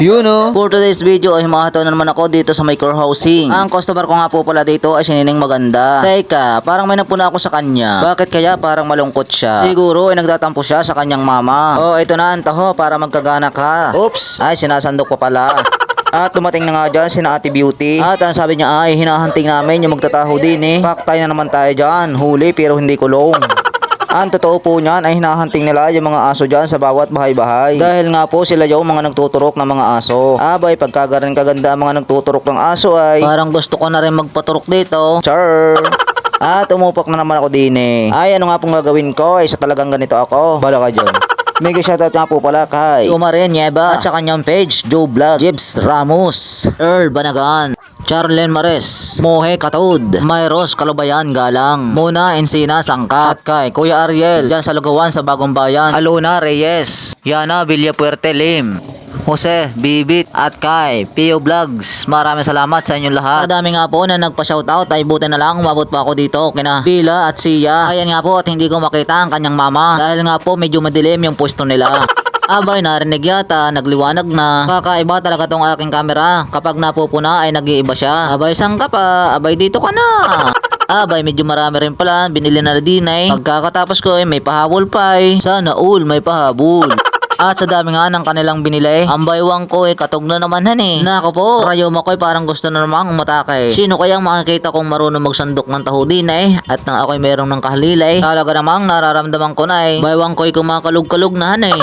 Yun o. For today's video ay humahataw na naman ako dito sa my core housing. Ang customer ko nga po pala dito ay si Nining Maganda. Teka, parang may napuna ako sa kanya. Bakit kaya parang malungkot siya? Siguro ay nagtatampo siya sa kanyang mama. Oh, ito na ang taho para magkagana ka. Oops, ay sinasandok pa pala. At dumating na nga dyan si Ate Beauty. At ang sabi niya ay hinahunting namin yung magtataho din eh. Paktay na naman tayo dyan. Huli pero hindi kulong. Ang totoo po niyan ay hinahunting nila yung mga aso dyan sa bawat bahay-bahay. Dahil nga po sila yung mga nagtuturok ng mga aso. Abay, pagkagaran kaganda ang mga nagtuturok ng aso ay parang gusto ko na rin magpaturok dito. Char! At umupak na naman ako din eh. Ay, ano nga pong gagawin ko? Ay, sa talagang ganito ako. Bala ka dyan. Mega shoutout nga po pala kay Umaren Nieva at sa kanyang page, Joe Vlog, Jibs Ramos, Earl Banagan, Charlen Mares, Mohe Katod, Mayros Kalubayan Galang, Muna Encina Sangkat, at kay Kuya Ariel dyan sa Lugawan sa Bagong Bayan, Alona Reyes, Yana Villapuerte Lim, Jose Bibit, at kay Pio Vlogs. Maraming salamat sa inyong lahat. Sa dami nga po na nagpa-shoutout ay buti na lang umabot pa ako dito kina Bila at Sia. Ayan nga po at hindi ko makita ang kanyang mama dahil nga po medyo madilim yung pwesto nila. Abay, narinig yata, nagliwanag na. Kakaiba talaga tong aking camera. Kapag napupuna ay nag-iiba siya. Abay, saan ka pa? Abay, dito ka na. Abay, medyo marami rin pala. Binili na din eh. Pagkakatapos ko may pahabol pa eh. Sana all may pahabol. At sa dami nga ng kanilang binili, ang baywang ko katog na naman eh. Nako po, rayoma ko parang gusto na namang umatake. Sino kayang makikita kong marunong magsandok ng taho din eh? At nang ako'y merong ng kahalilay, talaga namang nararamdaman ko na eh. Baywang ko'y kumakalug-kalug na eh.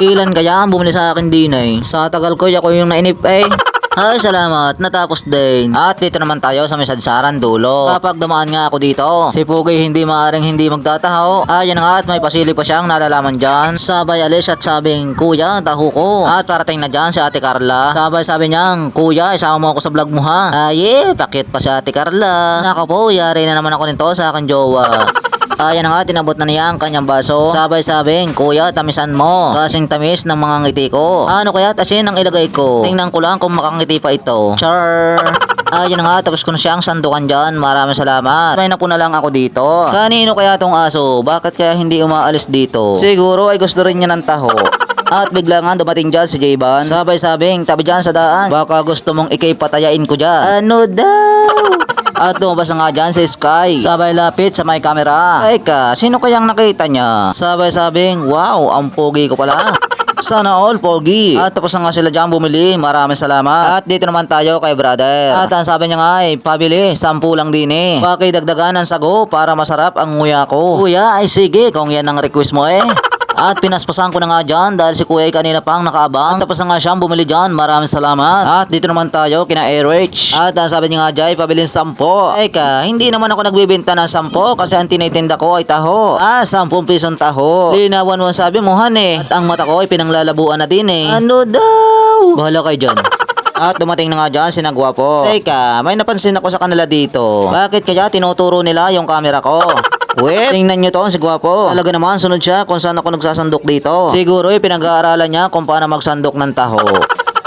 Ilan kaya ang bumili sa akin din eh? Sa tagal ko, ako yung nainip eh. Ay, salamat. Natapos din. At dito naman tayo sa may sadsaran dulo. Kapag dumaan nga ako dito, si Pugi hindi maaring hindi magtataho. Ayan nga at may pasili pa siyang nalalaman dyan. Sabay alis at sabing, Kuya, taho ko. At parating na dyan si Ate Carla. Sabay sabi niyang, Kuya, isama mo ako sa vlog mo ha. Ay, pakit pa si Ate Carla. Nako po, yari na naman ako nito sa akin jowa. Ayan nga, tinabot na niya ang kanyang baso. Sabay-sabing, Kuya, tamisan mo. Kasing tamis ng mga ngiti ko. Ano kaya asin ang ilagay ko? Tingnan ko lang kung makangiti pa ito. Char! Ayan nga, tapos ko na siyang sandukan dyan. Maraming salamat. May napuna lang ako dito. Kanino kaya tong aso? Bakit kaya hindi umaalis dito? Siguro ay gusto rin niya ng taho. At bigla nga dumating dyan si Jayban. Sabay-sabing, tabi dyan sa daan. Baka gusto mong ikay patayain ko dyan. Ano daw? At lumabas nga dyan si Sky. Sabay lapit sa may camera. Teka, sino kayang nakita niya? Sabay sabing, wow, ang pogi ko pala. Sana all pogi. At tapos na nga sila dyan bumili. Maraming salamat. At dito naman tayo kay brother. At ang sabi niya nga ay, pabili, 10 lang din eh. Pakidagdagan ng sago para masarap ang nguya ko. Kuya, ay sige, kung yan ang request mo eh. At pinaspasan ko na nga dyan dahil si Kuya ay kanina pang nakaabang. Tapos na nga siyang bumili dyan. Maraming salamat. At dito naman tayo kina Airwich. At ang sabi niya nga dyan, pabilin 10. Eka, hindi naman ako nagbibenta ng 10 kasi ang tinitinda ko ay taho. 10 pisong taho. Linawan mo ang sabi mo han eh. At ang mata ko ay pinanglalabuan na din eh. Ano daw? Bahala kayo dyan. At dumating na nga dyan si Nagwapo. Teka, may napansin ako sa kanila dito. Bakit kaya tinuturo nila yung camera ko? Wait, tingnan nyo to, si Gwapo. Talaga naman, sunod siya kung saan ako nagsasandok dito. Siguro pinag-aaralan niya kung paano magsandok ng taho.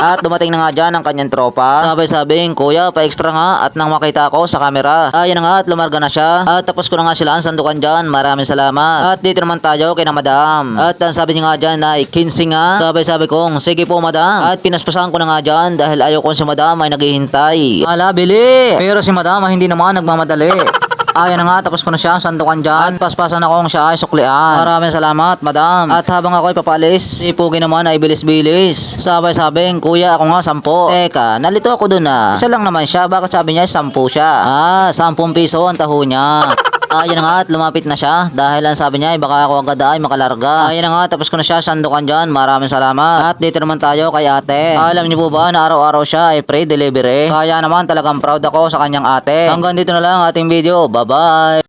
At dumating na nga dyan ang kanyang tropa. Sabay-sabing, Kuya, pa-extra nga. At nang makita ko sa camera. Ayan na nga at lumarga na siya. At tapos ko na nga sila ang sandukan dyan. Maraming salamat. At dito naman tayo kay na Madam. At ang sabi niya nga dyan na 15 nga. Sabay-sabi kong, sige po Madam. At pinaspasahan ko na nga dyan dahil ayaw ko si Madam ay naghihintay. Ala, bili. Pero si Madam ay hindi naman nagmamadali. Ayan na nga, tapos ko na siya sandukan dyan. At paspasan akong siya ay suklian. Maraming salamat, Madam. At habang ako ay papalis, si Pugi naman ay bilis-bilis. Sabay-sabing, Kuya, ako nga 10. Teka, nalito ako dun ah. Isa lang naman siya, bakit sabi niya 10 siya? 10 piso ang taho niya. Ayan na nga at lumapit na siya dahil ang sabi niya ay baka ako agad ay makalarga. Ayan na nga, tapos ko na siya sandukan dyan. Maraming salamat. At dito naman tayo kay ate. Alam niyo po ba na araw-araw siya ay free delivery? Kaya naman talagang proud ako sa kanyang ate. Hanggang dito na lang ating video. Bye-bye!